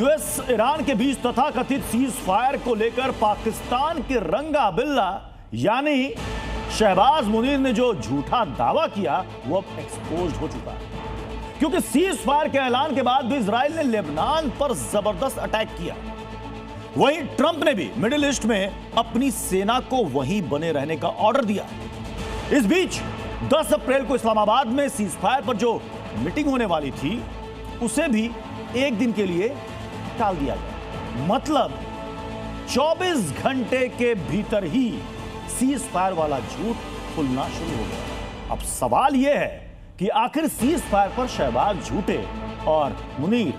US Iran के बीच तथाकथित cease fire को लेकर पाकिस्तान के रंगा बिल्ला यानी शहबाज मुनीर ने जो झूठा दावा किया वो अब एक्सपोज हो चुका है, क्योंकि सीज फायर के ऐलान के बाद भी इजराइल ने लेबनान पर जबरदस्त अटैक किया। वहीं ट्रंप ने भी मिडिल ईस्ट में अपनी सेना को वहीं बने रहने का ऑर्डर दिया। इस बीच 10 अप्रैल को इस्लामाबाद में सीज फायर पर जो मीटिंग होने वाली थी उसे भी एक दिन के लिए टाल दिया गया। मतलब 24 घंटे के भीतर ही सीज फायर वाला झूठ खुलना शुरू हो गया। अब सवाल यह है कि आखिर सीज फायर पर शहबाज झूठे और मुनीर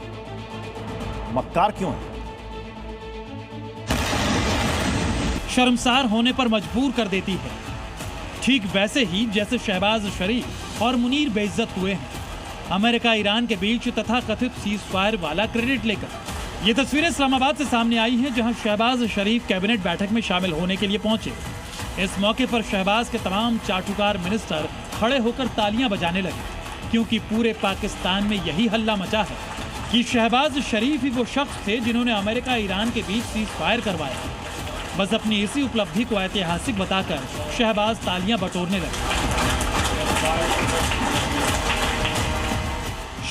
मक्कार क्यों है? शर्मसार होने पर मजबूर कर देती है, ठीक वैसे ही जैसे शहबाज शरीफ और मुनीर बेइज्जत हुए हैं अमेरिका ईरान के बीच तथाकथित सीज फायर वाला क्रेडिट लेकर। ये तस्वीरें इस्लामाबाद से सामने आई हैं, जहां शहबाज शरीफ कैबिनेट बैठक में शामिल होने के लिए पहुंचे। इस मौके पर शहबाज के तमाम चाटुकार मिनिस्टर खड़े होकर तालियां बजाने लगे, क्योंकि पूरे पाकिस्तान में यही हल्ला मचा है कि शहबाज शरीफ ही वो शख्स थे जिन्होंने अमेरिका ईरान के बीच सीज फायर करवाया। बस अपनी इसी उपलब्धि को ऐतिहासिक बताकर शहबाज तालियां बटोरने लगे।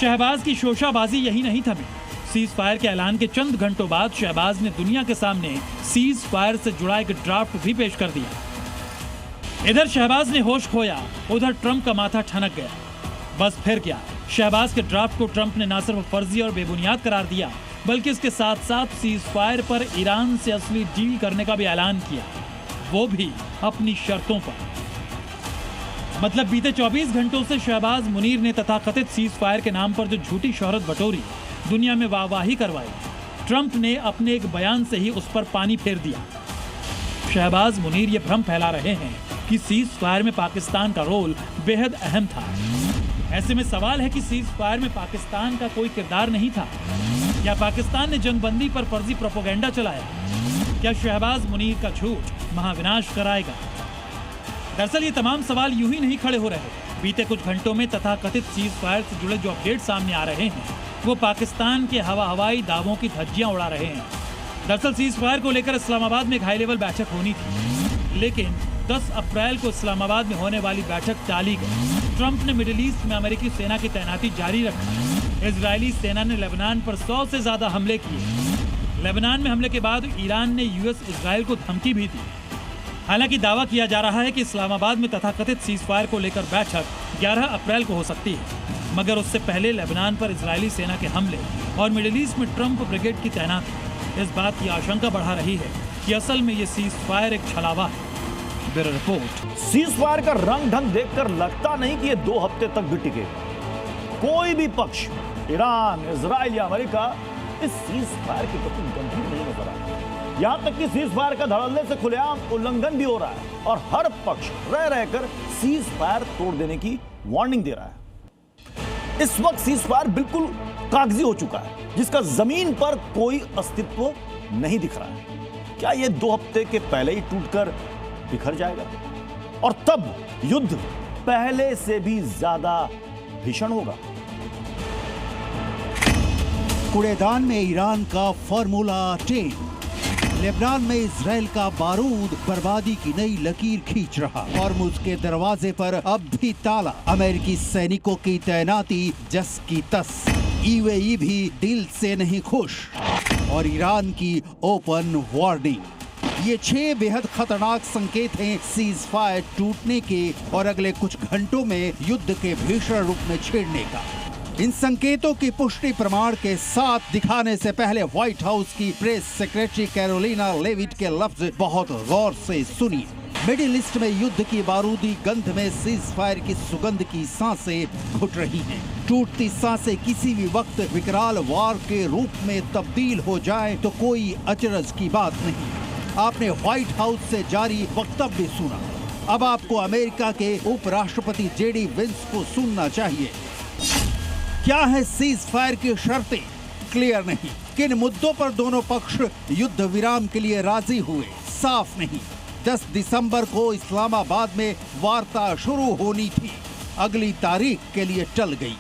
शहबाज की शोशाबाजी यही नहीं थमी। सीज फायर के ऐलान के चंद घंटों बाद शहबाज ने दुनिया के सामने सीज फायर से जुड़ा एक ड्राफ्ट भी पेश कर दिया। इधर शहबाज ने होश खोया, उधर ट्रंप का माथा ठनक गया। बस फिर क्या, शहबाज के ड्राफ्ट को ट्रंप ने न सिर्फ फर्जी और बेबुनियाद करार दिया, बल्कि इसके साथ साथ सीज फायर पर ईरान से असली डील करने का भी ऐलान किया, वो भी अपनी शर्तों पर। मतलब बीते 24 घंटों से शहबाज मुनीर ने तथाकथित सीज फायर के नाम पर जो झूठी शोहरत बटोरी, दुनिया में वाहवाही करवाई, ट्रंप ने अपने एक बयान से ही उस पर पानी फेर दिया। शहबाज मुनीर ये भ्रम फैला रहे हैं कि सीज फायर में पाकिस्तान का रोल बेहद अहम था। ऐसे में सवाल है कि सीज फायर में पाकिस्तान का कोई किरदार नहीं था, या पाकिस्तान ने जंगबंदी पर फर्जी प्रोपेगेंडा चलाया? क्या शहबाज मुनीर का झूठ महाविनाश कराएगा? दरअसल ये तमाम सवाल यूं ही नहीं खड़े हो रहे। बीते कुछ घंटों में तथाकथित सीज फायर से जुड़े जो अपडेट सामने आ रहे हैं, वो पाकिस्तान के हवाई दावों की धज्जियां उड़ा रहे हैं। दरअसल सीज फायर को लेकर इस्लामाबाद में एक हाई लेवल बैठक होनी थी, लेकिन 10 अप्रैल को इस्लामाबाद में होने वाली बैठक टाली गई। ट्रंप ने मिडिल ईस्ट में अमेरिकी सेना की तैनाती जारी रखी। इजरायली सेना ने लेबनान पर 100 से ज्यादा हमले किए। लेबनान में हमले के बाद ईरान ने यूएस इजराइल को धमकी भी दी। हालांकि दावा किया जा रहा है कि इस्लामाबाद में तथाकथित सीज फायर को लेकर बैठक 11 अप्रैल को हो सकती है, मगर उससे पहले लेबनान पर इजरायली सेना के हमले और मिडिल ईस्ट में ट्रंप ब्रिगेड की तैनाती इस बात की आशंका बढ़ा रही है कि असल में ये सीज फायर एक छलावा है। Bureau report. सीज फायर का रंग ढंग देखकर लगता नहीं कि ये 2 हफ्ते तक भी टिकेगा। कोई भी पक्ष, ईरान, इजराइल या अमेरिका, इस सीज फायर के प्रति गंभीर नहीं नजर आ रहा। यहां तक कि सीज फायर का धड़ल्ले से खुलेआम उल्लंघन भी हो रहा है और हर पक्ष रह रहकर सीज फायर तोड़ देने की वार्निंग दे रहा है। इस वक्त सीज फायर बिल्कुल कागजी हो चुका है, जिसका जमीन पर कोई अस्तित्व नहीं दिख रहा है। क्या यह 2 हफ्ते के पहले ही टूटकर बिखर जाएगा और तब युद्ध पहले से भी ज्यादा भीषण होगा? कूड़ेदान में ईरान का फार्मूला 10, लेबनान में इजराइल का बारूद बर्बादी की नई लकीर खींच रहा। हॉर्मुज के दरवाजे पर अब भी ताला, अमेरिकी सैनिकों की तैनाती जस की तस। यूएई भी दिल से नहीं खुश और ईरान की ओपन वार्निंग। ये 6 बेहद खतरनाक संकेत हैं सीज फायर टूटने के और अगले कुछ घंटों में युद्ध के भीषण रूप में छेड़ने का। इन संकेतों की पुष्टि प्रमाण के साथ दिखाने से पहले व्हाइट हाउस की प्रेस सेक्रेटरी कैरोलिना लेविट के लफ्ज बहुत गौर से सुनिए। मिडिल ईस्ट में युद्ध की बारूदी गंध में सीज फायर की सुगंध की सांसें घुट रही हैं। टूटती सांसें किसी भी वक्त विकराल वार के रूप में तब्दील हो जाए तो कोई अचरज की बात नहीं। आपने व्हाइट हाउस से जारी वक्तव्य सुना, अब आपको अमेरिका के उपराष्ट्रपति जेडी वेंस को सुनना चाहिए। क्या है सीज फायर की शर्तें? क्लियर नहीं। किन मुद्दों पर दोनों पक्ष युद्ध विराम के लिए राजी हुए? साफ नहीं। 10 दिसंबर को इस्लामाबाद में वार्ता शुरू होनी थी, अगली तारीख के लिए टल गई।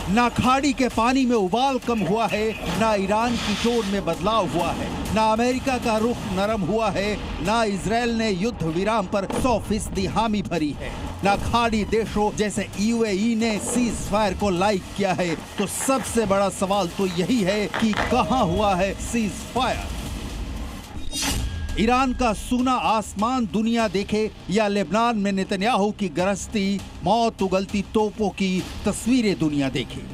ना खाड़ी के पानी में उबाल कम हुआ है, ना ईरान की टोन में बदलाव हुआ है, ना अमेरिका का रुख नरम हुआ है, ना इजराइल ने युद्ध विराम पर 100% हामी भरी है, ना खाड़ी देशों जैसे यूएई ने सीज फायर को लाइक किया है। तो सबसे बड़ा सवाल तो यही है कि कहां हुआ है सीज फायर? ईरान का सूना आसमान दुनिया देखे या लेबनान में नेतन्याहू की गरजती मौत उगलती तोपों की तस्वीरें दुनिया देखे।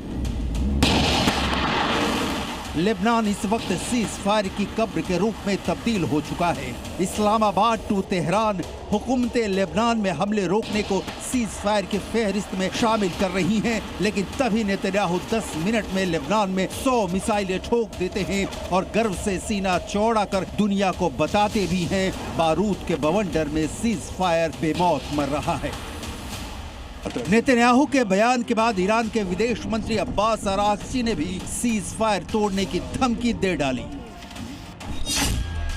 लेबनान इस वक्त सीज फायर की कब्र के रूप में तब्दील हो चुका है। इस्लामाबाद टू तेहरान हुकूमतें लेबनान में हमले रोकने को सीज फायर की फहरिस्त में शामिल कर रही हैं, लेकिन तभी नेतन्याहू 10 मिनट में लेबनान में 100 मिसाइलें ठोक देते हैं और गर्व से सीना चौड़ा कर दुनिया को बताते भी हैं बारूद के बवंडर में सीज फायर बेमौत मर रहा है। नेतन्याहू के बयान के बाद ईरान के विदेश मंत्री अब्बास अरागची ने भी सीज फायर तोड़ने की धमकी दे डाली।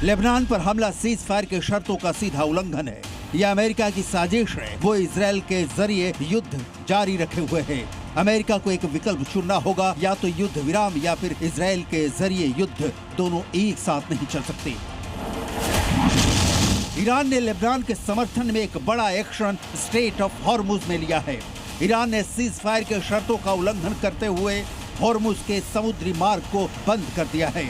लेबनान पर हमला सीज फायर के शर्तों का सीधा उल्लंघन है। यह अमेरिका की साजिश है। वो इजराइल के जरिए युद्ध जारी रखे हुए है। अमेरिका को एक विकल्प चुनना होगा, या तो युद्ध विराम या फिर इजराइल के जरिए युद्ध। दोनों एक साथ नहीं चल सकते। ईरान ने लेबनान के समर्थन में एक बड़ा एक्शन स्ट्रेट ऑफ हॉर्मुज में लिया है। ईरान ने सीज फायर के शर्तों का उल्लंघन करते हुए हॉर्मुज के समुद्री मार्ग को बंद कर दिया है।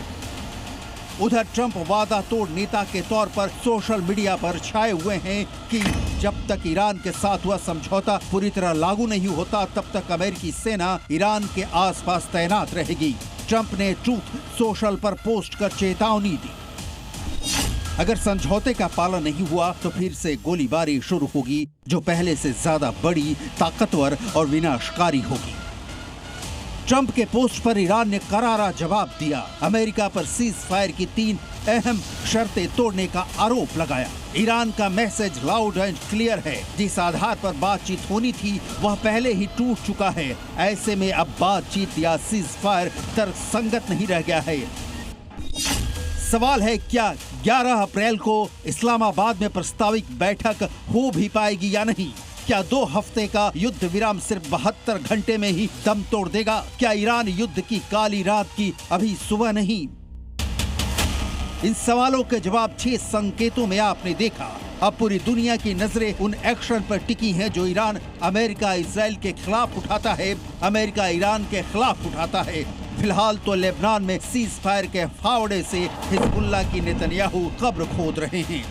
उधर ट्रंप वादा तोड़ नेता के तौर पर सोशल मीडिया पर छाए हुए हैं कि जब तक ईरान के साथ हुआ समझौता पूरी तरह लागू नहीं होता, तब तक अमेरिकी सेना ईरान के आसपास तैनात रहेगी। ट्रंप ने ट्रूथ सोशल पर पोस्ट कर चेतावनी दी, अगर समझौते का पालन नहीं हुआ तो फिर से गोलीबारी शुरू होगी, जो पहले से ज्यादा बड़ी, ताकतवर और विनाशकारी होगी। ट्रंप के पोस्ट पर ईरान ने करारा जवाब दिया। अमेरिका पर सीज फायर की 3 अहम शर्तें तोड़ने का आरोप लगाया। ईरान का मैसेज लाउड एंड क्लियर है। जिस आधार पर बातचीत होनी थी वह पहले ही टूट चुका है। ऐसे में अब बातचीत या सीज फायर तर्कसंगत नहीं रह गया है। सवाल है, क्या 11 अप्रैल को इस्लामाबाद में प्रस्तावित बैठक हो भी पाएगी या नहीं? क्या 2 हफ्ते का युद्ध विराम सिर्फ 72 घंटे में ही दम तोड़ देगा? क्या ईरान युद्ध की काली रात की अभी सुबह नहीं? इन सवालों के जवाब 6 संकेतों में आपने देखा। अब पूरी दुनिया की नजरें उन एक्शन पर टिकी हैं जो ईरान अमेरिका इजराइल के खिलाफ उठाता है, अमेरिका ईरान के खिलाफ उठाता है। फिलहाल तो लेबनान में सीज फायर के फावड़े से हिजबुल्लाह की नेतन्याहू कब्र खोद रहे हैं।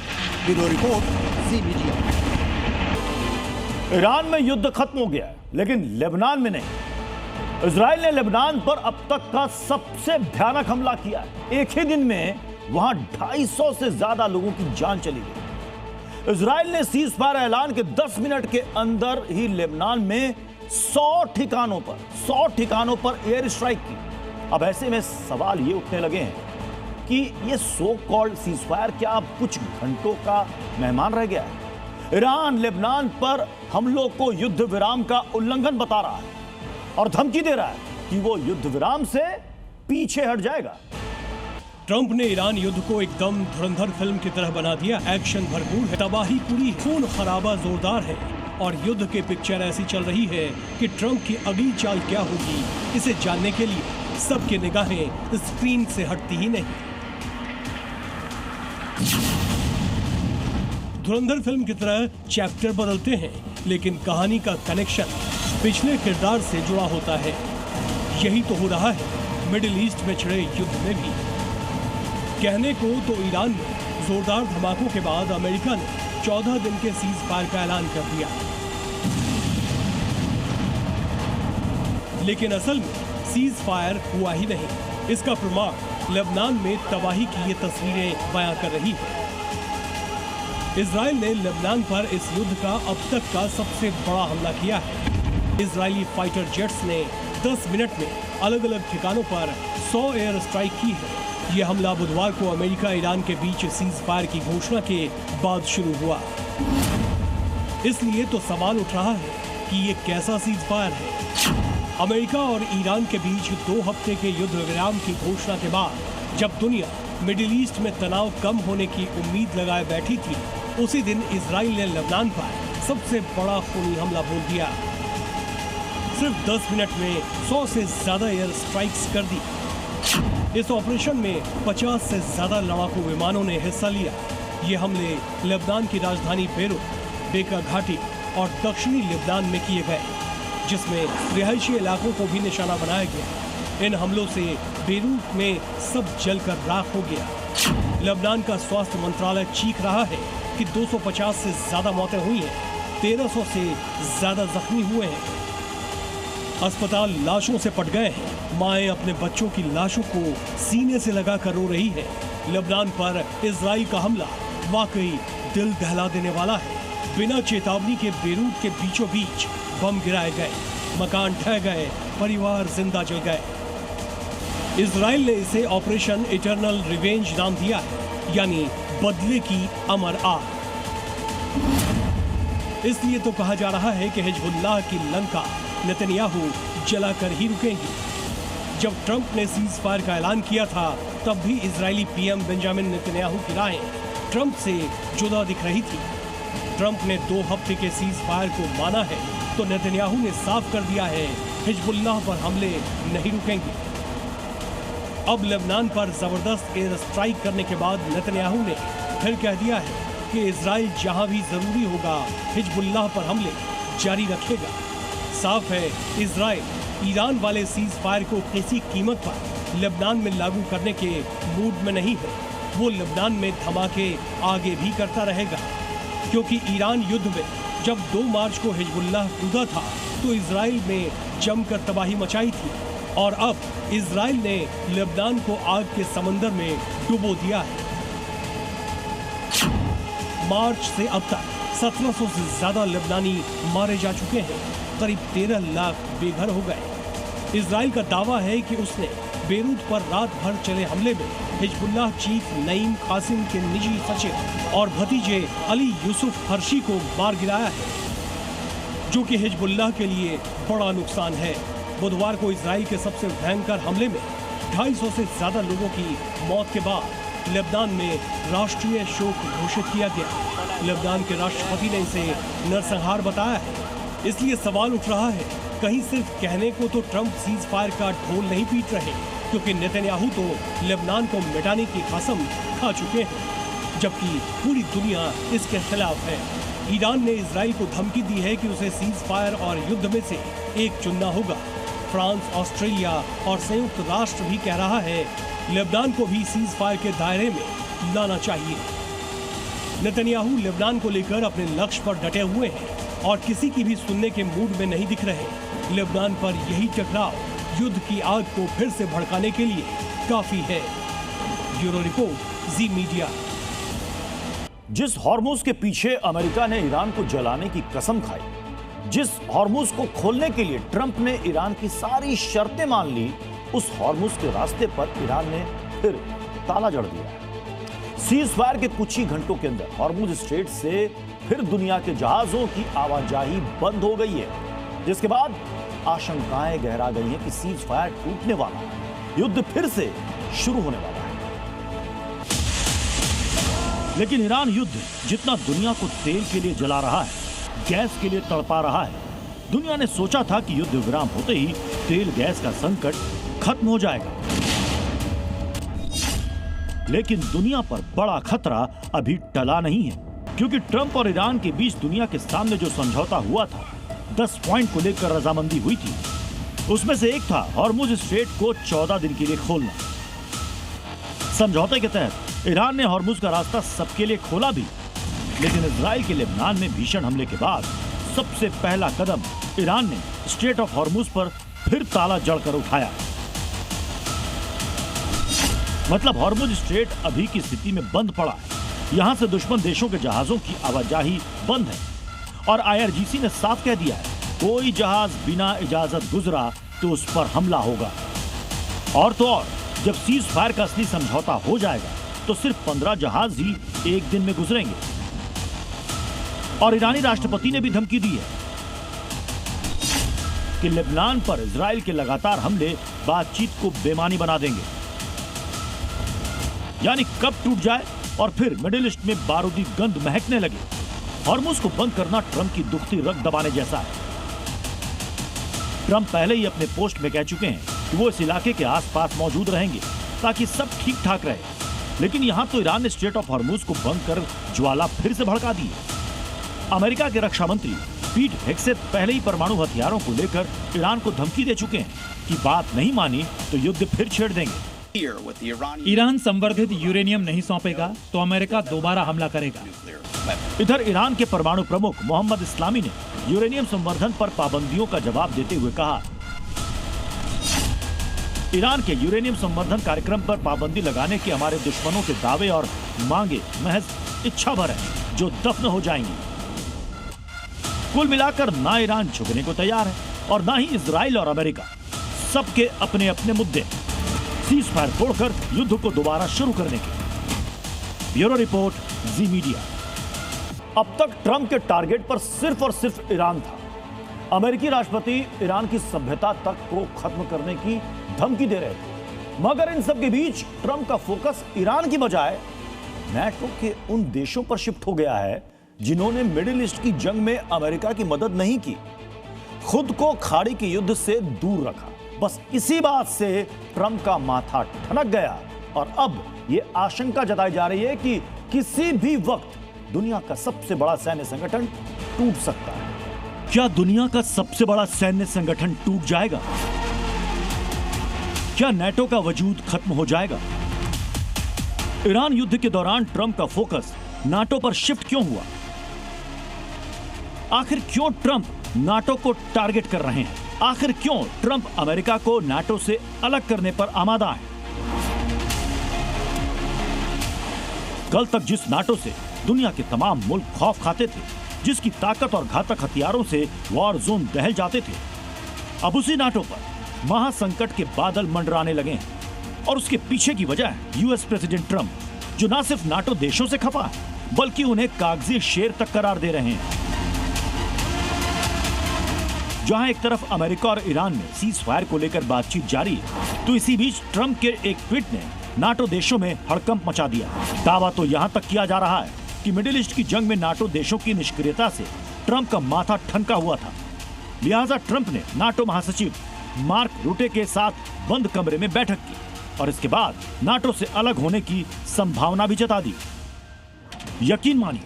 ब्यूरो रिपोर्ट, ज़ी मीडिया। ईरान में युद्ध खत्म हो गया है, लेकिन लेबनान में नहीं। इजराइल ने लेबनान पर अब तक का सबसे भयानक हमला किया है। एक ही दिन में वहां 250 से ज्यादा लोगों की जान चली गई। इजराइल ने सीज फायर ऐलान के 10 मिनट के अंदर ही लेबनान में 100 ठिकानों पर एयर स्ट्राइक की। अब ऐसे में सवाल ये उठने लगे हैं कि ये सो कॉल्ड सीज फायर क्या अब कुछ घंटों का मेहमान रह गया है? ईरान लेबनान पर हमलों को युद्ध विराम का उल्लंघन बता रहा है और धमकी दे रहा है कि वो युद्ध विराम से पीछे हट जाएगा। ट्रंप ने ईरान युद्ध को एकदम धुरंधर फिल्म की तरह बना दिया। एक्शन भरपूर है, तबाही पूरी, खून खराबा जोरदार है और युद्ध की पिक्चर ऐसी चल रही है कि ट्रंप की अगली चाल क्या होगी, इसे जानने के लिए सबकी निगाहें स्क्रीन से हटती ही नहीं। धुरंधर फिल्म की तरह चैप्टर बदलते हैं, लेकिन कहानी का कनेक्शन पिछले किरदार से जुड़ा होता है। यही तो हो रहा है मिडिल ईस्ट में छिड़े युद्ध में भी। कहने को तो ईरान में जोरदार धमाकों के बाद अमेरिका ने 14 दिन के सीज फायर का ऐलान कर दिया, लेकिन असल में सीज फायर हुआ ही नहीं। इसका प्रमाण लेबनान में तबाही की ये तस्वीरें बयां कर रही है। इजराइल ने लेबनान पर इस युद्ध का अब तक का सबसे बड़ा हमला किया है। इजरायली फाइटर जेट्स ने 10 मिनट में अलग अलग ठिकानों पर 100 एयर स्ट्राइक की है। यह हमला बुधवार को अमेरिका ईरान के बीच सीज फायर की घोषणा के बाद शुरू हुआ। इसलिए तो सवाल उठ रहा है कि ये कैसा सीज फायर है? अमेरिका और ईरान के बीच 2 हफ्ते के युद्ध विराम की घोषणा के बाद, जब दुनिया मिडिल ईस्ट में तनाव कम होने की उम्मीद लगाए बैठी थी, उसी दिन इजराइल ने लेबनान पर सबसे बड़ा खूनी हमला बोल दिया। सिर्फ 10 मिनट में 100 से ज्यादा एयर स्ट्राइक्स कर दी। इस ऑपरेशन में 50 से ज्यादा लड़ाकू विमानों ने हिस्सा लिया। ये हमले लेबनान की राजधानी बेरूत, बेका घाटी और दक्षिणी लेबनान में किए गए, जिसमें रिहायशी इलाकों को भी निशाना बनाया गया। इन हमलों से बेरूत में सब जलकर राख हो गया। लेबनान का स्वास्थ्य मंत्रालय चीख रहा है कि 250 से ज्यादा मौतें हुई हैं, 1300 से ज्यादा जख्मी हुए हैं। अस्पताल लाशों से पट गए हैं। माएं अपने बच्चों की लाशों को सीने से लगाकर रो रही है। लेबनान पर इजराइल का हमला वाकई दिल दहला देने वाला है। बिना चेतावनी के बेरूत के बीचों बीच बम गिराए गए, मकान ढह गए, परिवार जिंदा जल गए। इजराइल ने इसे ऑपरेशन इटर्नल रिवेंज नाम दिया है, यानी बदले की अमर आग। इसलिए तो कहा जा रहा है कि हिजबुल्लाह की लंका नेतन्याहू जलाकर ही रुकेंगी। जब ट्रंप ने सीज फायर का ऐलान किया था, तब भी इजरायली पीएम बेंजामिन नेतन्याहू की राहें ट्रंप से जुदा दिख रही थी। ट्रंप ने 2 हफ्ते के सीज फायर को माना है, तो नेतन्याहू ने साफ कर दिया है हिजबुल्लाह पर हमले नहीं रुकेंगे। अब लेबनान पर जबरदस्त एयर स्ट्राइक करने के बाद नेतन्याहू ने फिर कह दिया है कि इजराइल जहां भी जरूरी होगा हिजबुल्लाह पर हमले जारी रखेगा। साफ है, इजराइल ईरान वाले सीज फायर को किसी कीमत पर लेबनान में लागू करने के मूड में नहीं है। वो लेबनान में धमाके आगे भी करता रहेगा, क्योंकि ईरान युद्ध में जब 2 मार्च को हिजबुल्लाह कूदा था तो इजराइल में जमकर तबाही मचाई थी, और अब इजराइल ने लेबनान को आग के समंदर में डुबो दिया है। मार्च से अब तक 1700 से ज्यादा लेबनानी मारे जा चुके हैं, करीब 13 लाख बेघर हो गए। इजराइल का दावा है कि उसने बेरूत पर रात भर चले हमले में हिजबुल्लाह चीफ नईम कासिम के निजी सचिव और भतीजे अली यूसुफ हर्शी को मार गिराया है, जो कि हिजबुल्लाह के लिए बड़ा नुकसान है। बुधवार को इजराइल के सबसे भयंकर हमले में 250 से ज्यादा लोगों की मौत के बाद लेबनान में राष्ट्रीय शोक घोषित किया गया। लेबनान के राष्ट्रपति ने इसे नरसंहार बताया है। इसलिए सवाल उठ रहा है, कहीं सिर्फ कहने को तो ट्रंप सीज फायर का ढोल नहीं पीट रहे, क्योंकि नेतन्याहू तो लेबनान को मिटाने की कसम खा चुके हैं, जबकि पूरी दुनिया इसके खिलाफ है। ईरान ने इजराइल को धमकी दी है कि उसे सीज फायर और युद्ध में से एक चुनना होगा। फ्रांस, ऑस्ट्रेलिया और संयुक्त राष्ट्र भी कह रहा है लेबनान को भी सीज फायर के दायरे में लाना चाहिए। नेतन्याहू लेबनान को लेकर अपने लक्ष्य पर डटे हुए हैं और किसी की भी सुनने के मूड में नहीं दिख रहे। लेबनान पर यही टकराव युद्ध की आग को फिर से भड़काने के लिए काफी है। ब्यूरो रिपोर्ट, जी मीडिया। जिस हॉर्मुज के पीछे अमेरिका ने ईरान को जलाने की कसम खाई, जिस हॉर्मुज को खोलने के लिए ट्रंप ने ईरान की सारी शर्तें मान ली, उस हॉर्मुज के रास्ते पर ईरान ने फिर ताला जड़ दिया। सीज फायर के कुछ ही घंटों के अंदर हॉर्मुज स्ट्रेट से फिर दुनिया के जहाजों की आवाजाही बंद हो गई है, जिसके बाद आशंकाएं गहरा गई हैं कि सीज फायर टूटने वाला है, युद्ध फिर से शुरू होने वाला है। लेकिन ईरान युद्ध जितना दुनिया को तेल के लिए जला रहा है, गैस के लिए तड़पा रहा है, दुनिया ने सोचा था कि युद्ध विराम होते ही तेल गैस का संकट खत्म हो जाएगा। लेकिन दुनिया पर बड़ा खतरा अभी टला नहीं है, क्योंकि ट्रंप और ईरान के बीच दुनिया के सामने जो समझौता हुआ था, 10 पॉइंट को लेकर रजामंदी हुई थी, उसमें से एक था हॉर्मुज स्ट्रेट को 14 दिन के लिए खोलना। समझौते के तहत ईरान ने हॉर्मुज का रास्ता सबके लिए खोला भी, लेकिन इजराइल के लेबनान में भीषण हमले के बाद सबसे पहला कदम ईरान ने स्ट्रेट ऑफ हॉर्मुज पर फिर ताला जड़कर उठाया। मतलब हॉर्मुज स्ट्रेट अभी की स्थिति में बंद पड़ा है। यहां से दुश्मन देशों के जहाजों की आवाजाही बंद है, और आईआरजीसी ने साफ कह दिया है, कोई जहाज बिना इजाजत गुजरा तो उस पर हमला होगा। और तो और, जब सीज फायर का असली समझौता हो जाएगा तो सिर्फ 15 जहाज ही एक दिन में गुजरेंगे। और ईरानी राष्ट्रपति ने भी धमकी दी है कि लेबनान पर इजराइल के लगातार हमले बातचीत को बेमानी बना देंगे। यानी कब टूट जाए और फिर मिडिल ईस्ट में बारूदी गंध महकने लगे। हॉर्मुज को बंद करना ट्रंप की दुखती रग दबाने जैसा है। ट्रंप पहले ही अपने पोस्ट में कह चुके हैं कि वो इस इलाके के आसपास मौजूद रहेंगे ताकि सब ठीक ठाक रहे। लेकिन यहाँ तो ईरान ने स्ट्रेट ऑफ हॉर्मुज को बंद कर ज्वाला फिर से भड़का दी है। अमेरिका के रक्षा मंत्री पीट हेगसेथ पहले ही परमाणु हथियारों को लेकर ईरान को धमकी दे चुके हैं कि बात नहीं मानी तो युद्ध फिर छेड़ देंगे। ईरान संवर्धित यूरेनियम नहीं सौंपेगा तो अमेरिका दोबारा हमला करेगा। इधर ईरान के परमाणु प्रमुख मोहम्मद इस्लामी ने यूरेनियम संवर्धन पर पाबंदियों का जवाब देते हुए कहा, ईरान के यूरेनियम संवर्धन कार्यक्रम पर पाबंदी लगाने के हमारे दुश्मनों के दावे और मांगे महज इच्छा भर है जो दफन हो जाएंगी। कुल मिलाकर ना ईरान झुकने को तैयार है और ना ही इजराइल और अमेरिका। सबके अपने अपने मुद्दे, सीज फायर तोड़कर युद्ध को दोबारा शुरू करने के। ब्यूरो रिपोर्ट, जी मीडिया। अब तक ट्रंप के टारगेट पर सिर्फ और सिर्फ ईरान था। अमेरिकी राष्ट्रपति ईरान की सभ्यता तक को खत्म करने की धमकी दे रहे थे, मगर इन सब के बीच ट्रंप का फोकस ईरान की बजाय नेटो के उन देशों पर शिफ्ट हो गया है जिन्होंने मिडिल ईस्ट की जंग में अमेरिका की मदद नहीं की, खुद को खाड़ी के युद्ध से दूर रखा। बस इसी बात से ट्रंप का माथा ठनक गया और अब यह आशंका जताई जा रही है कि किसी भी वक्त दुनिया का सबसे बड़ा सैन्य संगठन टूट सकता है। क्या दुनिया का सबसे बड़ा सैन्य संगठन टूट जाएगा? क्या नेटो का वजूद खत्म हो जाएगा? ईरान युद्ध के दौरान ट्रंप का फोकस नाटो पर शिफ्ट क्यों हुआ? आखिर क्यों ट्रंप नाटो को टारगेट कर रहे हैं? आखिर क्यों ट्रंप अमेरिका को नाटो से अलग करने पर आमादा है? कल तक जिस नाटो से दुनिया के तमाम मुल्क खौफ खाते थे, जिसकी ताकत और घातक हथियारों से वॉर जोन दहल जाते थे, अब उसी नाटो पर महासंकट के बादल मंडराने लगे हैं। और उसके पीछे की वजह है यूएस प्रेसिडेंट ट्रंप, जो न सिर्फ नाटो देशों से खफा है बल्कि उन्हें कागजी शेर तक करार दे रहे हैं। जहां एक तरफ अमेरिका और ईरान में सीज फायर को लेकर बातचीत जारी है, तो इसी बीच ट्रंप के एक ट्वीट ने नाटो देशों में हड़कंप मचा दिया। दावा तो यहां तक किया जा रहा है कि मिडिल ईस्ट की जंग में नाटो देशों की निष्क्रियता से ट्रंप का माथा ठनका हुआ था। लिहाजा ट्रंप ने नाटो महासचिव मार्क रूटे के साथ बंद कमरे में बैठक की और इसके बाद नाटो से अलग होने की संभावना भी जता दी। यकीन मानिए,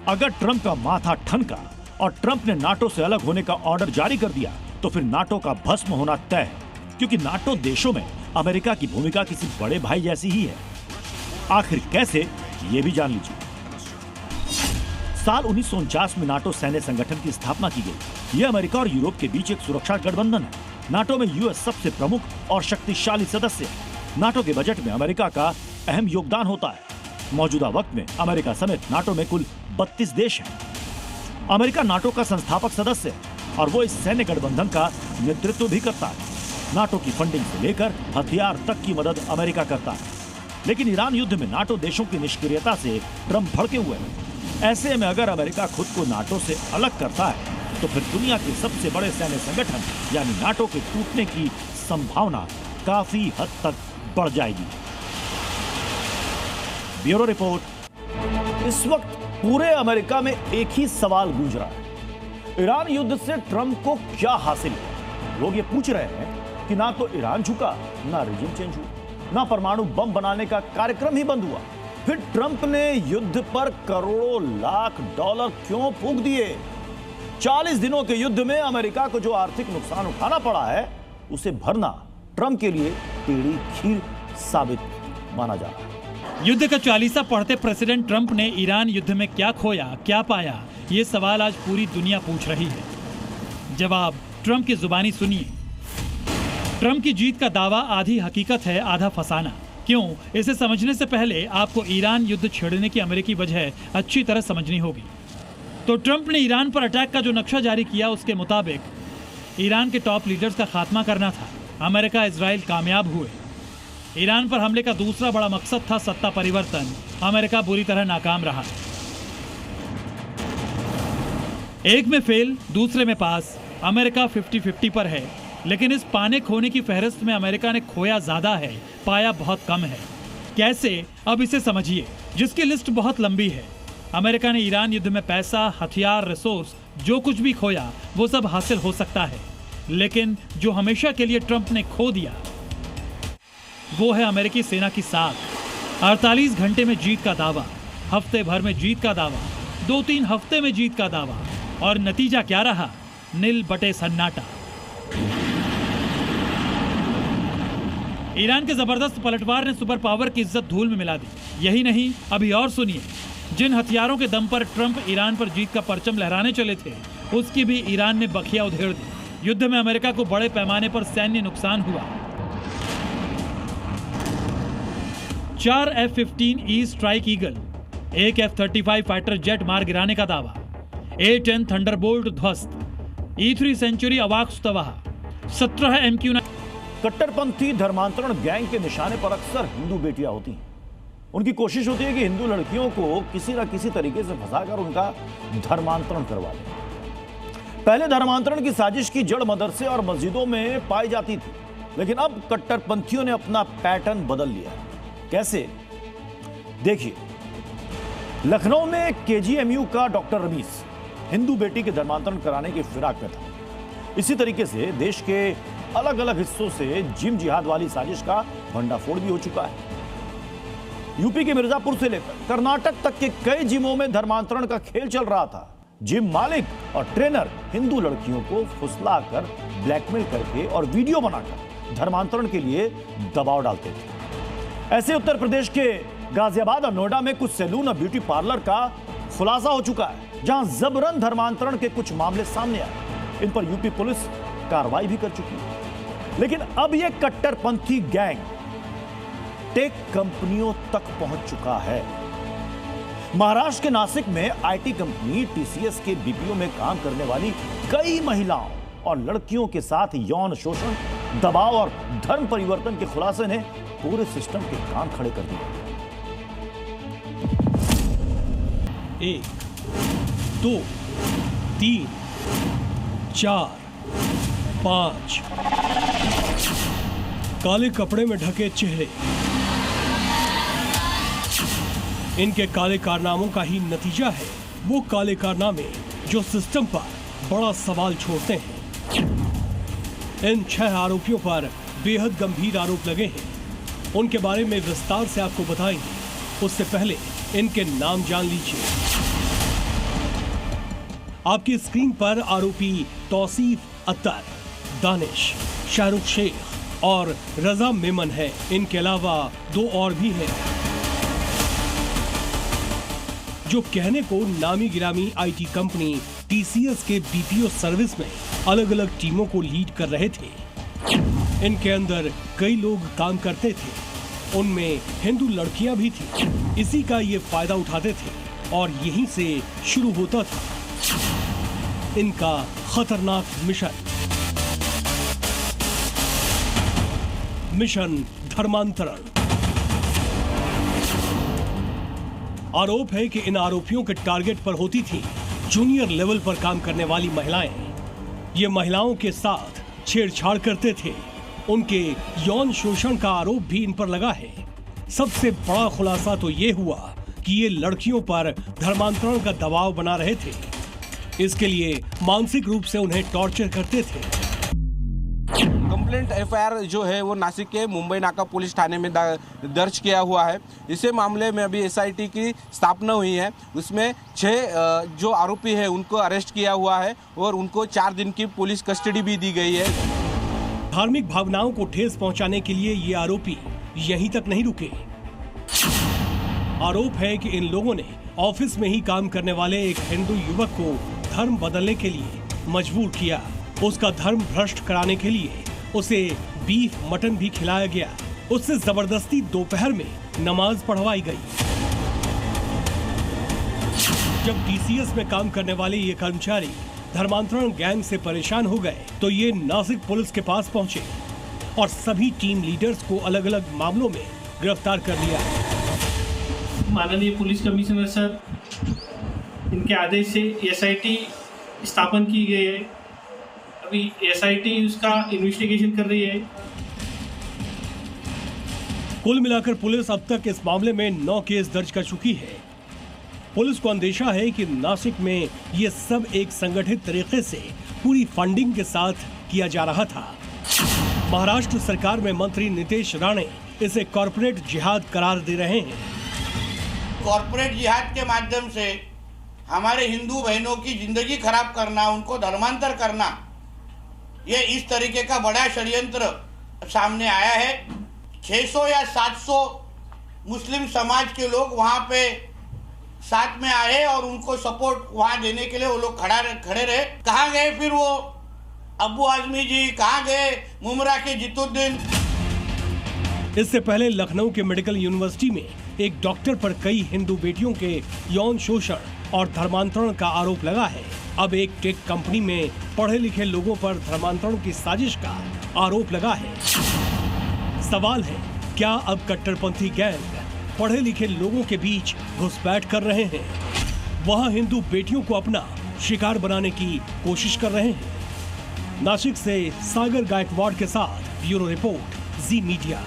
अगर ट्रंप का माथा ठनका और ट्रंप ने नाटो से अलग होने का ऑर्डर जारी कर दिया तो फिर नाटो का भस्म होना तय है, क्योंकि नाटो देशों में अमेरिका की भूमिका किसी बड़े भाई जैसी ही है। आखिर कैसे, ये भी जान लीजिए। साल 1949 में नाटो सैन्य संगठन की स्थापना की गई। यह अमेरिका और यूरोप के बीच एक सुरक्षा गठबंधन है। नाटो में यूएस सबसे प्रमुख और शक्तिशाली सदस्य है। नाटो के बजट में अमेरिका का अहम योगदान होता है। मौजूदा वक्त में अमेरिका समेत नाटो में कुल 32 देश हैं। अमेरिका नाटो का संस्थापक सदस्य है और वो इस सैन्य गठबंधन का नेतृत्व भी करता है। नाटो की फंडिंग से लेकर हथियार तक की मदद अमेरिका करता है। लेकिन ईरान युद्ध में नाटो देशों की निष्क्रियता से ट्रंप भड़के हुए हैं। ऐसे में अगर अमेरिका खुद को नाटो से अलग करता है तो फिर दुनिया के सबसे बड़े सैन्य संगठन यानी नाटो के टूटने की संभावना काफी हद तक बढ़ जाएगी। Bureau report. इस वक्त पूरे अमेरिका में एक ही सवाल गूंज रहा है, ईरान युद्ध से ट्रंप को क्या हासिल है? लोग ये पूछ रहे हैं कि ना तो ईरान झुका, ना रिजिम चेंज हुआ, ना परमाणु बम बनाने का कार्यक्रम ही बंद हुआ, फिर ट्रंप ने युद्ध पर करोड़ों लाख डॉलर क्यों फूंक दिए? 40 दिनों के युद्ध में अमेरिका को जो आर्थिक नुकसान उठाना पड़ा है, उसे भरना ट्रंप के लिए टेढ़ी खीर साबित माना जा रहा है। युद्ध का 40वां पढ़ते प्रेसिडेंट ट्रंप ने ईरान युद्ध में क्या खोया, क्या पाया, ये सवाल आज पूरी दुनिया पूछ रही है। जवाब ट्रंप की जुबानी सुनिए। ट्रंप की जीत का दावा आधी हकीकत है, आधा फसाना। क्यों? इसे समझने से पहले आपको ईरान युद्ध छेड़ने की अमेरिकी वजह अच्छी तरह समझनी होगी। तो ट्रंप ने ईरान पर अटैक का जो नक्शा जारी किया, उसके मुताबिक ईरान के टॉप लीडर्स का खात्मा करना था। अमेरिका, इजराइल कामयाब हुए। ईरान पर हमले का दूसरा बड़ा मकसद था सत्ता परिवर्तन। अमेरिका बुरी तरह नाकाम रहा। एक में फेल, दूसरे में पास। अमेरिका 50-50 पर है, लेकिन इस पाने खोने की फहरिस्त में अमेरिका ने खोया ज्यादा है, पाया बहुत कम है। कैसे? अब इसे समझिए, जिसकी लिस्ट बहुत लंबी है। अमेरिका ने ईरान युद्ध में पैसा, हथियार, रिसोर्स, जो कुछ भी खोया वो सब हासिल हो सकता है, लेकिन जो हमेशा के लिए ट्रंप ने खो दिया वो है अमेरिकी सेना की साख। 48 घंटे में जीत का दावा, हफ्ते भर में जीत का दावा, 2-3 हफ्ते में जीत का दावा, और नतीजा क्या रहा? नील बटे सन्नाटा। ईरान के जबरदस्त पलटवार ने सुपर पावर की इज्जत धूल में मिला दी। यही नहीं, अभी और सुनिए, जिन हथियारों के दम पर ट्रंप ईरान पर जीत का परचम लहराने चले थे उसकी भी ईरान ने बखिया उधेड़ दी। युद्ध में अमेरिका को बड़े पैमाने पर सैन्य नुकसान हुआ। 4 F-15E strike eagle, 1 F-35 fighter jet मार गिराने का दावा, A-10 थंडरबोल्ट ध्वस्त, E-3 सेंचुरी अवाक्स्तवाह, 17 MQ-9। कट्टरपंथी धर्मांतरण गैंग के निशाने पर अक्सर हिंदू बेटियां होती हैं। उनकी कोशिश होती है कि हिंदू लड़कियों को किसी न किसी तरीके से फंसाकर उनका धर्मांतरण करवा दें। पहले धर्मांतरण की साजिश की जड़ मदरसे और मस्जिदों में पाई जाती थी, लेकिन अब कट्टरपंथियों ने अपना पैटर्न बदल लिया। कैसे? देखिए, लखनऊ में KGMU का डॉक्टर रमीज हिंदू बेटी के धर्मांतरण कराने की फिराक में था। इसी तरीके से देश के अलग अलग हिस्सों से जिम जिहाद वाली साजिश का भंडाफोड़ भी हो चुका है। यूपी के मिर्जापुर से लेकर कर्नाटक तक के कई जिमों में धर्मांतरण का खेल चल रहा था। जिम मालिक और ट्रेनर हिंदू लड़कियों को फुसलाकर, ब्लैकमेल करके और वीडियो बनाकर धर्मांतरण के लिए दबाव डालते थे। ऐसे उत्तर प्रदेश के गाजियाबाद और नोएडा में कुछ सैलून और ब्यूटी पार्लर का खुलासा हो चुका है, जहां जबरन धर्मांतरण के कुछ मामले सामने आए। इन पर यूपी पुलिस कार्रवाई भी कर चुकी है। लेकिन अब यह कट्टरपंथी गैंग टेक कंपनियों तक पहुंच चुका है। महाराष्ट्र के नासिक में आईटी कंपनी TCS के BPO में काम करने वाली कई महिलाओं और लड़कियों के साथ यौन शोषण, दबाव और धर्म परिवर्तन के खुलासे ने पूरे सिस्टम के कान खड़े कर दिए। 1, 2, 3, 4, 5 काले कपड़े में ढके चेहरे, इनके काले कारनामों का ही नतीजा है वो काले कारनामे जो सिस्टम पर बड़ा सवाल छोड़ते हैं। इन 6 आरोपियों पर बेहद गंभीर आरोप लगे हैं। उनके बारे में विस्तार से आपको बताएंगे, उससे पहले इनके नाम जान लीजिए। आपकी स्क्रीन पर आरोपी तौसीफ अत्तर, दानिश, शाहरुख शेख और रजा मेमन है। इनके अलावा 2 और भी हैं जो कहने को नामी गिरामी आईटी कंपनी TCS के BPO सर्विस में अलग अलग टीमों को लीड कर रहे थे। इनके अंदर कई लोग काम करते थे, उनमें हिंदू लड़कियां भी थी। इसी का ये फायदा उठाते थे और यहीं से शुरू होता था इनका खतरनाक मिशन धर्मांतरण। आरोप है कि इन आरोपियों के टारगेट पर होती थी जूनियर लेवल पर काम करने वाली महिलाएं। ये महिलाओं के साथ छेड़छाड़ करते थे। उनके यौन शोषण का आरोप भी इन पर लगा है। सबसे बड़ा खुलासा तो ये हुआ कि ये लड़कियों पर धर्मांतरण का दबाव बना रहे थे। इसके लिए मानसिक रूप से उन्हें टॉर्चर करते थे। कंप्लेंट FIR जो है वो नासिक के मुंबई नाका पुलिस थाने में दर्ज किया हुआ है। इसी मामले में अभी SIT की स्थापना हुई है। उसमें 6 जो आरोपी है उनको अरेस्ट किया हुआ है और उनको 4 दिन की पुलिस कस्टडी भी दी गई है। धार्मिक भावनाओं को ठेस पहुंचाने के लिए ये आरोपी यहीं तक नहीं रुके। आरोप है कि इन लोगों ने ऑफिस में ही काम करने वाले एक हिंदू युवक को धर्म बदलने के लिए मजबूर किया। उसका धर्म भ्रष्ट कराने के लिए उसे बीफ मटन भी खिलाया गया। उससे जबरदस्ती दोपहर में नमाज पढ़वाई गई। जब TCS में काम करने वाले ये कर्मचारी धर्मांतरण गैंग से परेशान हो गए तो ये नासिक पुलिस के पास पहुंचे और सभी टीम लीडर्स को अलग अलग मामलों में गिरफ्तार कर लिया। माननीय पुलिस कमिश्नर सर, इनके आदेश से SIT स्थापन की गई है। अभी SIT उसका इन्वेस्टिगेशन कर रही है। कुल मिलाकर पुलिस अब तक इस मामले में 9 केस दर्ज कर चुकी है। पुलिस को अंदेशा है कि नासिक में ये सब एक संगठित तरीके से पूरी फंडिंग के साथ किया जा रहा था। महाराष्ट्र सरकार में मंत्री नीतीश राणे इसे कॉर्पोरेट जिहाद करार दे रहे हैं। कॉर्पोरेट जिहाद के माध्यम से हमारे हिंदू बहनों की जिंदगी खराब करना, उनको धर्मांतर करना, ये इस तरीके का बड़ा षड्यंत्र सामने आया है। 600 या 700 मुस्लिम समाज के लोग वहाँ पे साथ में आए और उनको सपोर्ट वहाँ देने के लिए वो लोग खड़े रहे। कहाँ गए फिर वो अबू आजमी जी, कहाँ गए मुमरा के जितुद्दीन? इससे पहले लखनऊ के मेडिकल यूनिवर्सिटी में एक डॉक्टर पर कई हिंदू बेटियों के यौन शोषण और धर्मांतरण का आरोप लगा है। अब एक टेक कंपनी में पढ़े लिखे लोगों पर धर्मांतरण की साजिश का आरोप लगा है। सवाल है, क्या अब कट्टरपंथी गैंग पढ़े लिखे लोगों के बीच घुसपैठ कर रहे हैं? वह हिंदू बेटियों को अपना शिकार बनाने की कोशिश कर रहे हैं? नासिक से सागर गायकवाड़ के साथ ब्यूरो रिपोर्ट, जी मीडिया।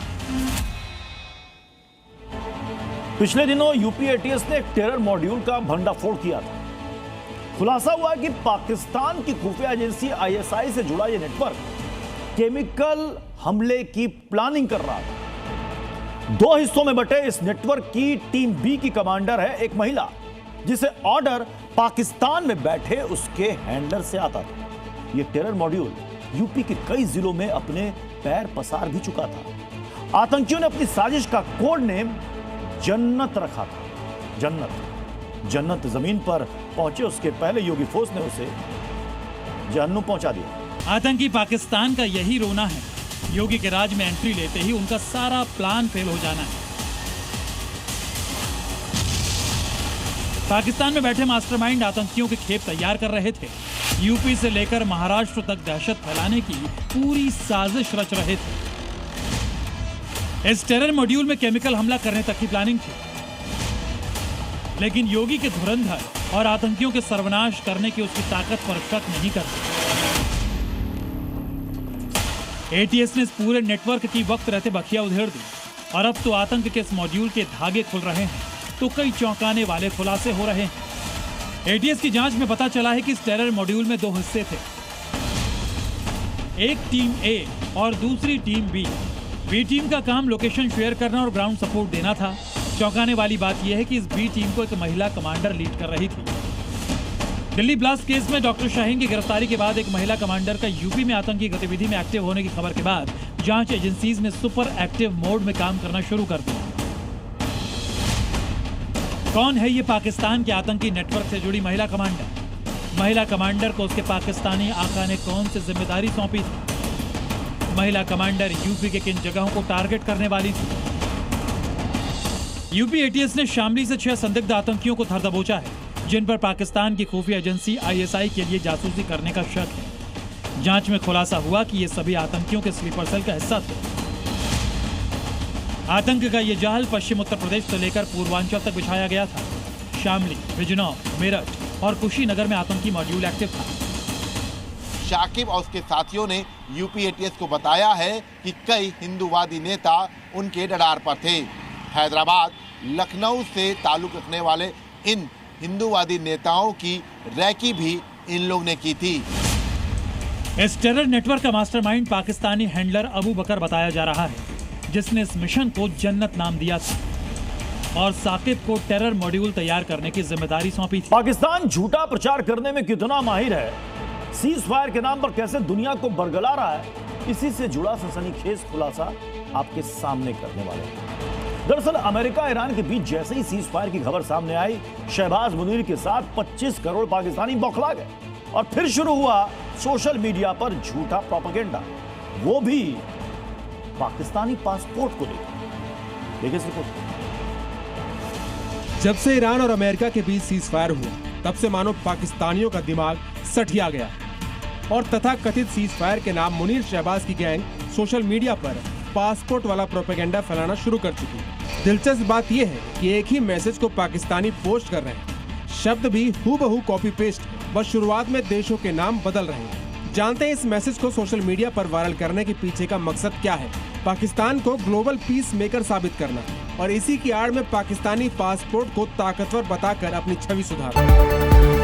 पिछले दिनों यूपी एटीएस ने एक टेरर मॉड्यूल का भंडाफोड़ किया था। खुलासा हुआ कि पाकिस्तान की खुफिया एजेंसी आईएसआई से जुड़ा यह नेटवर्क केमिकल हमले की प्लानिंग कर रहा था। 2 हिस्सों में बटे इस नेटवर्क की टीम बी की कमांडर है एक महिला, जिसे ऑर्डर पाकिस्तान में बैठे उसके हैंडलर से आता था। यह टेरर मॉड्यूल यूपी के कई जिलों में अपने पैर पसार भी चुका था। आतंकियों ने अपनी साजिश का कोड नेम जन्नत रखा था। जन्नत जमीन पर पहुंचे उसके पहले योगी फोर्स ने उसे जहन्नुम पहुंचा दिया। आतंकी पाकिस्तान का यही रोना है। योगी के राज में एंट्री लेते ही उनका सारा प्लान फेल हो जाना है। पाकिस्तान में बैठे मास्टरमाइंड आतंकियों के खेप तैयार कर रहे थे। यूपी से लेकर महाराष्ट्र तक दहशत फैलाने की पूरी साजिश रच रहे थे। इस टेरर मॉड्यूल में केमिकल हमला करने तक की प्लानिंग थी, लेकिन योगी के धुरंधर और आतंकियों के सर्वनाश करने की उसकी ताकत पर शक नहीं करते। एटीएस ने इस पूरे नेटवर्क की वक्त रहते बखिया उधेड़ दी और अब तो आतंक के इस मॉड्यूल के धागे खुल रहे हैं, तो कई चौंकाने वाले खुलासे हो रहे हैं। एटीएस की जांच में पता चला है कि इस टेरर मॉड्यूल में 2 हिस्से थे, एक टीम ए और दूसरी टीम बी। बी टीम का काम लोकेशन शेयर करना और ग्राउंड सपोर्ट देना था। चौंकाने वाली बात यह है कि इस बी टीम को एक महिला कमांडर लीड कर रही थी। दिल्ली ब्लास्ट केस में डॉक्टर शाहीन की गिरफ्तारी के बाद एक महिला कमांडर का यूपी में आतंकी गतिविधि में एक्टिव होने की खबर के बाद जांच एजेंसीज ने सुपर एक्टिव मोड में काम करना शुरू कर दिया। कौन है ये पाकिस्तान के आतंकी नेटवर्क से जुड़ी महिला कमांडर? महिला कमांडर को उसके पाकिस्तानी आका ने कौन सी जिम्मेदारी सौंपी थी? महिला कमांडर यूपी के किन जगहों को टारगेट करने वाली थी? यूपी एटीएस ने शामली से 6 संदिग्ध आतंकियों को धर दबोचा है, जिन पर पाकिस्तान की खुफिया एजेंसी आईएसआई के लिए जासूसी करने का शक है। जांच में खुलासा हुआ कि ये सभी आतंकियों के स्लीपर सेल का हिस्सा थे। आतंक का ये जाल पश्चिम उत्तर प्रदेश से लेकर पूर्वांचल तक बिछाया गया था। शामली, बिजनौर, मेरठ और कुशीनगर में आतंकी मॉड्यूल एक्टिव था। शाकिब और उसके साथियों ने यूपी एटीएस को बताया है कि कई हिंदूवादी नेता उनके रडार पर थे। हैदराबाद, लखनऊ से ताल्लुक रखने वाले इन हिंदूवादी नेताओं की रैकी भी इन लोग ने की थी। इस टेरर नेटवर्क का मास्टरमाइंड पाकिस्तानी हैंडलर अबू बकर बताया जा रहा है, जिसने इस मिशन को जन्नत नाम दिया था और साकिब को टेरर मॉड्यूल तैयार करने की जिम्मेदारी सौंपी थी। पाकिस्तान झूठा प्रचार करने में कितना माहिर है, सीज फायर के नाम पर कैसे दुनिया को बरगला रहा है, इसी से जुड़ा सनसनीखेज खुलासा आपके सामने करने वाले हैं। दरअसल अमेरिका ईरान के बीच जैसे ही सीज फायर की खबर सामने आई, शहबाज मुनीर के साथ 25 करोड़ पाकिस्तानी बौखला गए और फिर शुरू हुआ सोशल मीडिया पर झूठा प्रोपेगेंडा, वो भी पाकिस्तानी पासपोर्ट को लेकर। देखिए इस रिपोर्ट। जब से ईरान और अमेरिका के बीच सीज फायर हुआ, तब से मानो पाकिस्तानियों का दिमाग सठिया गया और तथाकथित सीज फायर के नाम मुनीर शहबाज की गैंग सोशल मीडिया पर पासपोर्ट वाला प्रोपेगेंडा फैलाना शुरू कर चुकी है। दिलचस्प बात यह है कि एक ही मैसेज को पाकिस्तानी पोस्ट कर रहे हैं, शब्द भी हूबहू कॉपी पेस्ट, बस शुरुआत में देशों के नाम बदल रहे हैं। जानते हैं इस मैसेज को सोशल मीडिया पर वायरल करने के पीछे का मकसद क्या है? पाकिस्तान को ग्लोबल पीस मेकर साबित करना और इसी की आड़ में पाकिस्तानी पासपोर्ट को ताकतवर बताकर अपनी छवि सुधारना।